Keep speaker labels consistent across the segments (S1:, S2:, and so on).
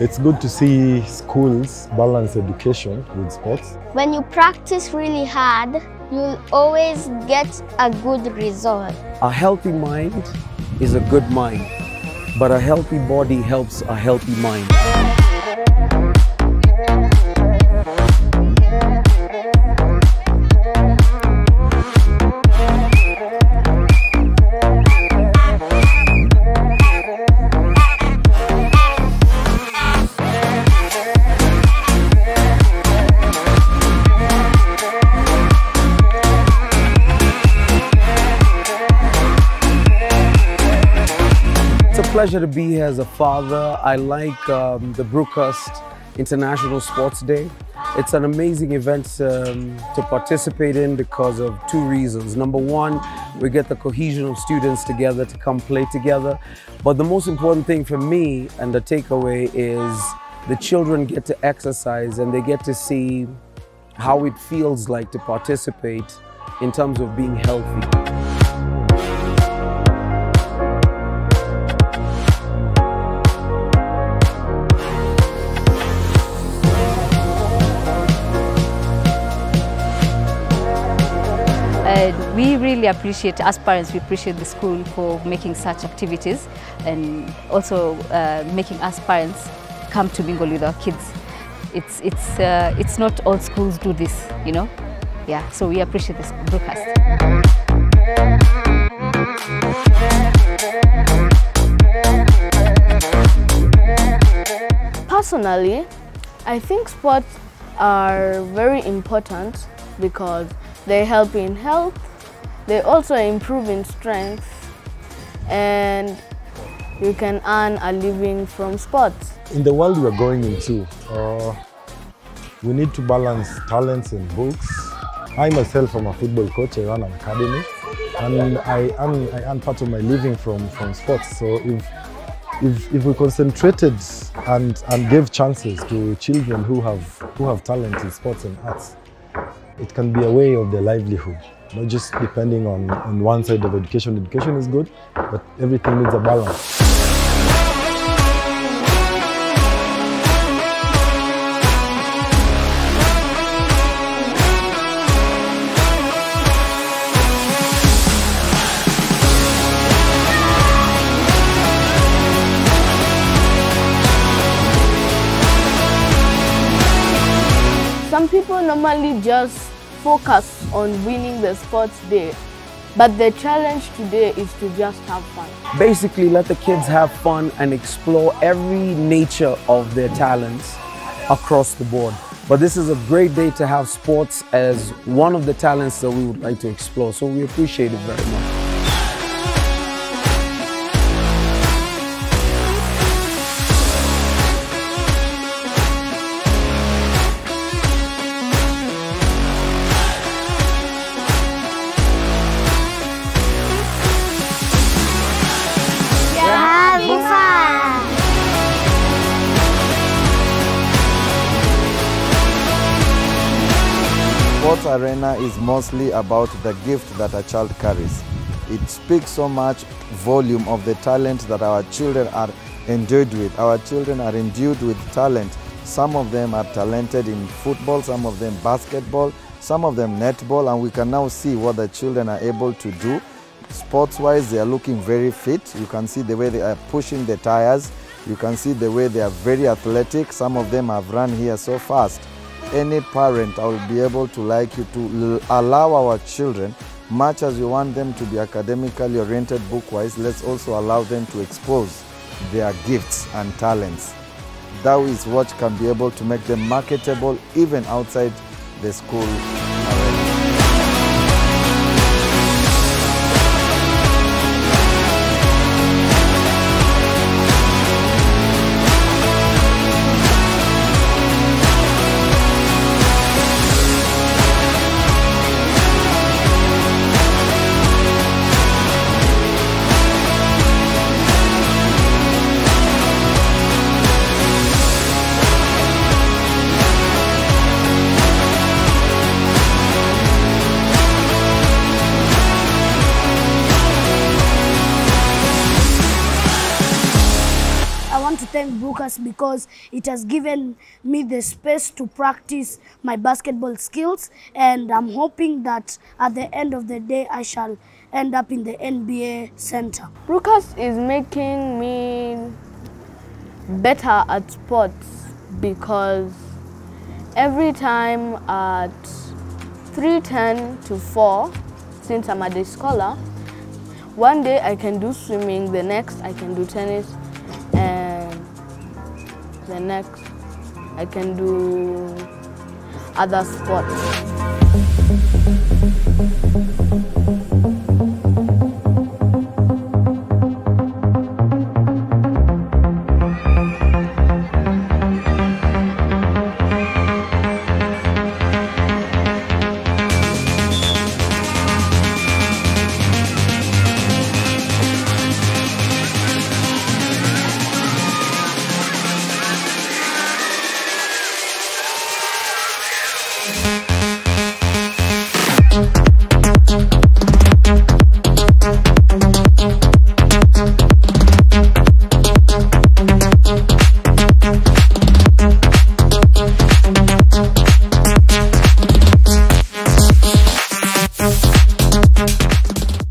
S1: It's good to see schools balance education with sports.
S2: When you practice really hard, you'll always get a good result.
S3: A healthy mind is a good mind, but a healthy body helps a healthy mind. Pleasure to be here as a father. I like the Brookhurst International Sports Day. It's an amazing event to participate in because of two reasons. Number one, we get the cohesion of students together to come play together. But the most important thing for me and the takeaway is the children get to exercise and they get to see how it feels like to participate in terms of being healthy.
S4: We really appreciate, as parents, we appreciate the school for making such activities and also making us parents come to mingle with our kids. It's not all schools do this, you know. Yeah, so we appreciate this Brookhurst.
S5: Personally, I think sports are very important because they help in health, they also improve in strength, and you can earn a living from sports.
S1: In the world we're going into, we need to balance talents and books. I myself am a football coach, I run an academy, and I earn part of my living from sports. So if we concentrated and gave chances to children who have talent in sports and arts, it can be a way of their livelihood, not just depending on one side of education. Education is good, but everything needs a balance.
S5: Some people normally just focus on winning the sports day, but the challenge today is to just have fun.
S3: Basically, let the kids have fun and explore every nature of their talents across the board. But this is a great day to have sports as one of the talents that we would like to explore, so we appreciate it very much.
S6: Sports arena is mostly about the gift that a child carries. It speaks so much volume of the talent that our children are endued with. Our children are endued with talent. Some of them are talented in football, some of them basketball, some of them netball, and we can now see what the children are able to do. Sports-wise, they are looking very fit. You can see the way they are pushing the tires. You can see the way they are very athletic. Some of them have run here so fast. Any parent, I will be able to like you to allow our children, much as you want them to be academically oriented book-wise, let's also allow them to expose their gifts and talents. That is what can be able to make them marketable even outside the school.
S7: I want to thank Brookhurst because it has given me the space to practice my basketball skills, and I'm hoping that at the end of the day I shall end up in the NBA center.
S5: Brookhurst is making me better at sports because every time at 3:10 to 4, since I'm a day scholar, one day I can do swimming, the next I can do tennis, and the next I can do other sports.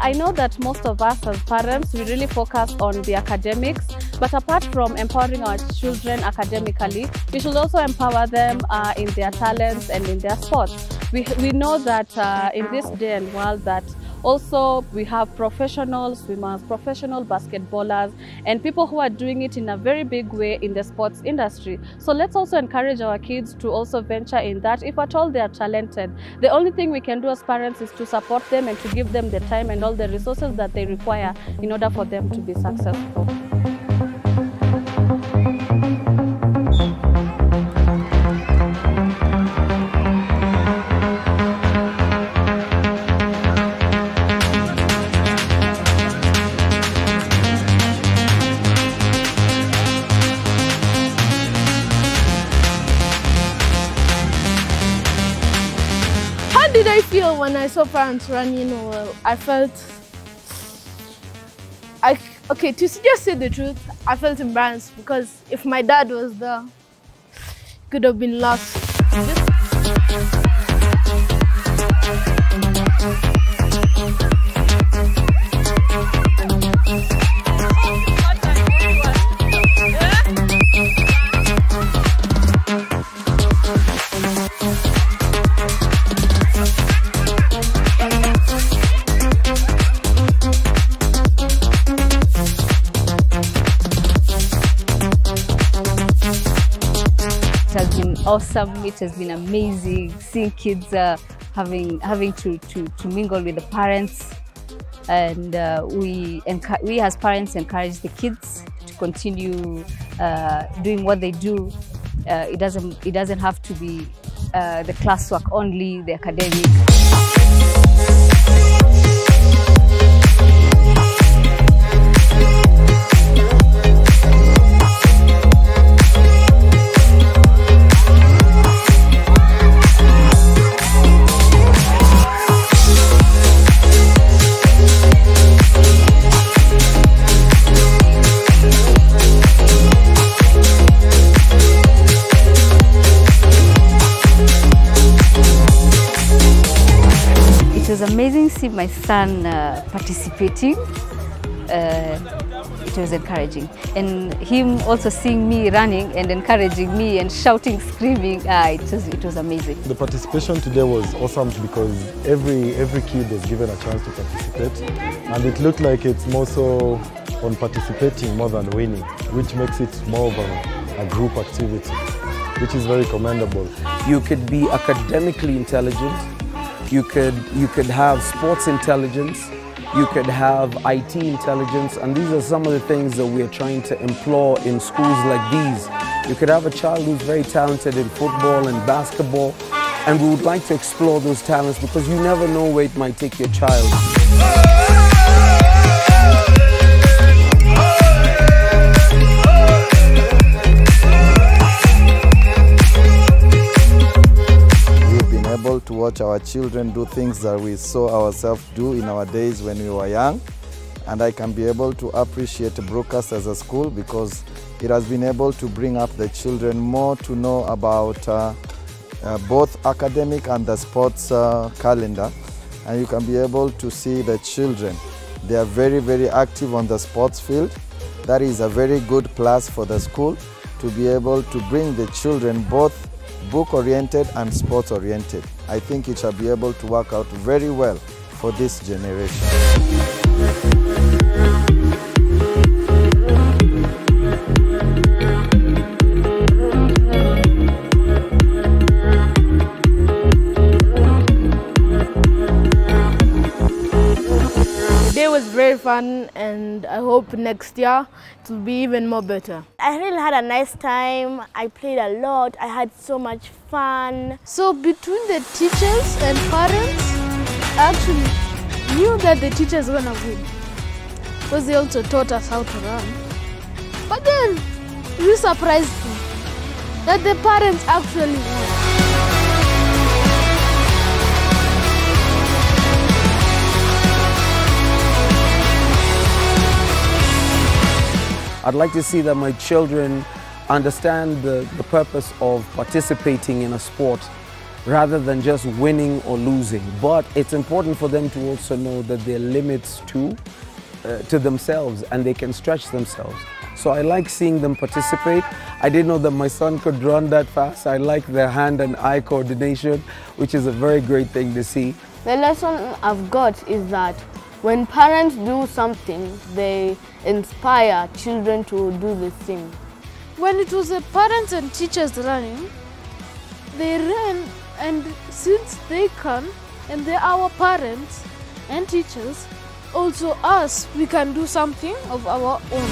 S8: I know that most of us as parents, we really focus on the academics, but apart from empowering our children academically, we should also empower them in their talents and in their sports. We know that in this day and world that also we have professional swimmers, professional basketballers, and people who are doing it in a very big way in the sports industry. So let's also encourage our kids to also venture in that. If at all they are talented, the only thing we can do as parents is to support them and to give them the time and all the resources that they require in order for them to be successful.
S5: How did I feel when I saw parents running? Well, I felt, okay, to just say the truth, I felt embarrassed because if my dad was there, he could have been lost.
S4: It has been awesome. It has been amazing seeing kids having to mingle with the parents, and we as parents encourage the kids to continue doing what they do. It doesn't have to be the classwork only, the academics. It was amazing to see my son participating. It was encouraging, and him also seeing me running and encouraging me and shouting, screaming. It was amazing.
S1: The participation today was awesome because every kid was given a chance to participate, and it looked like it's more so on participating more than winning, which makes it more of a group activity, which is very commendable.
S3: You could be academically intelligent. You could have sports intelligence, you could have IT intelligence, and these are some of the things that we're trying to employ in schools like these. You could have a child who's very talented in football and basketball, and we would like to explore those talents because you never know where it might take your child.
S6: To watch our children do things that we saw ourselves do in our days when we were young, and I can be able to appreciate Brookhurst as a school because It has been able to bring up the children more to know about both academic and the sports calendar. And you can be able to see the children. They are very, very active on the sports field. That is a very good plus for the school to be able to bring the children both book-oriented and sports-oriented. I think it shall be able to work out very well for this generation.
S5: It was very fun, and I hope next year it will be even more better.
S7: I really had a nice time. I played a lot. I had so much fun.
S9: So between the teachers and parents, I actually knew that the teachers were going to win, because they also taught us how to run. But then we surprised me that the parents actually won.
S3: I'd like to see that my children understand the purpose of participating in a sport rather than just winning or losing. But it's important for them to also know that there are limits to themselves and they can stretch themselves. So I like seeing them participate. I didn't know that my son could run that fast. I like their hand and eye coordination, which is a very great thing to see.
S5: The lesson I've got is that when parents do something, they inspire children to do the same.
S9: When it was the parents and teachers running, they ran, and since they can, and they're our parents and teachers, also us, we can do something of our own.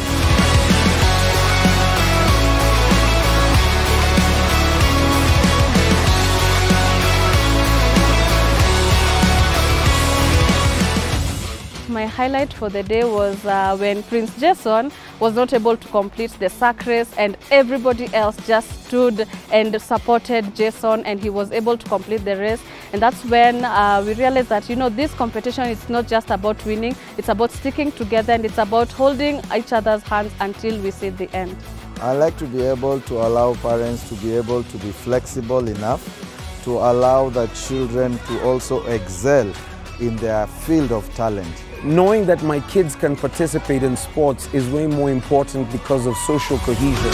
S8: My highlight for the day was when Prince Jason was not able to complete the sack race, and everybody else just stood and supported Jason, and he was able to complete the race. And that's when we realized that, you know, this competition is not just about winning, it's about sticking together, and it's about holding each other's hands until we see the end.
S6: I like to be able to allow parents to be able to be flexible enough to allow the children to also excel in their field of talent.
S3: Knowing that my kids can participate in sports is way more important because of social cohesion.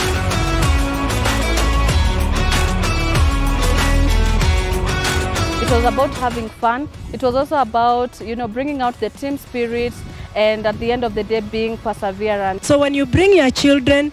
S8: It was about having fun. It was also about, you know, bringing out the team spirit, and at the end of the day being perseverant.
S10: So when you bring your children,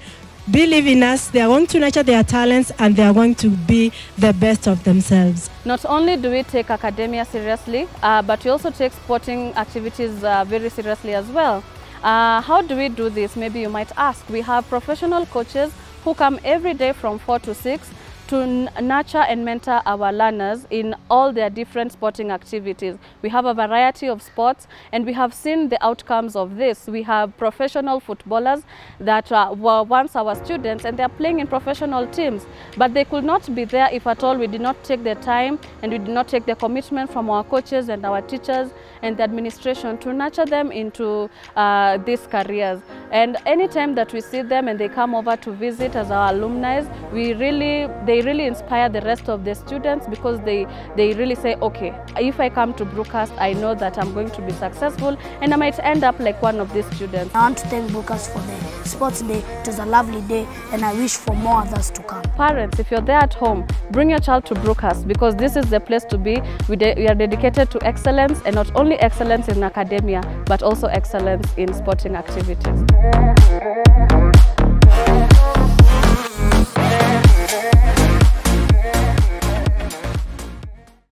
S10: believe in us, they are going to nurture their talents and they are going to be the best of themselves.
S8: Not only do we take academia seriously, but we also take sporting activities very seriously as well. How do we do this? Maybe you might ask. We have professional coaches who come every day from 4 to 6 to nurture and mentor our learners in all their different sporting activities. We have a variety of sports, and we have seen the outcomes of this. We have professional footballers that were once our students, and they are playing in professional teams, but they could not be there if at all we did not take the time and we did not take the commitment from our coaches and our teachers and the administration to nurture them into these careers. And anytime that we see them and they come over to visit as our alumni, they really inspire the rest of the students, because they really say, okay, if I come to Brookhurst, I know that I'm going to be successful and I might end up like one of these students.
S7: I want to thank Brookhurst for the sports day. It was a lovely day, and I wish for more others to come.
S8: Parents, if you're there at home, bring your child to Brookhurst, because this is the place to be. We are dedicated to excellence, and not only excellence in academia, but also excellence in sporting activities.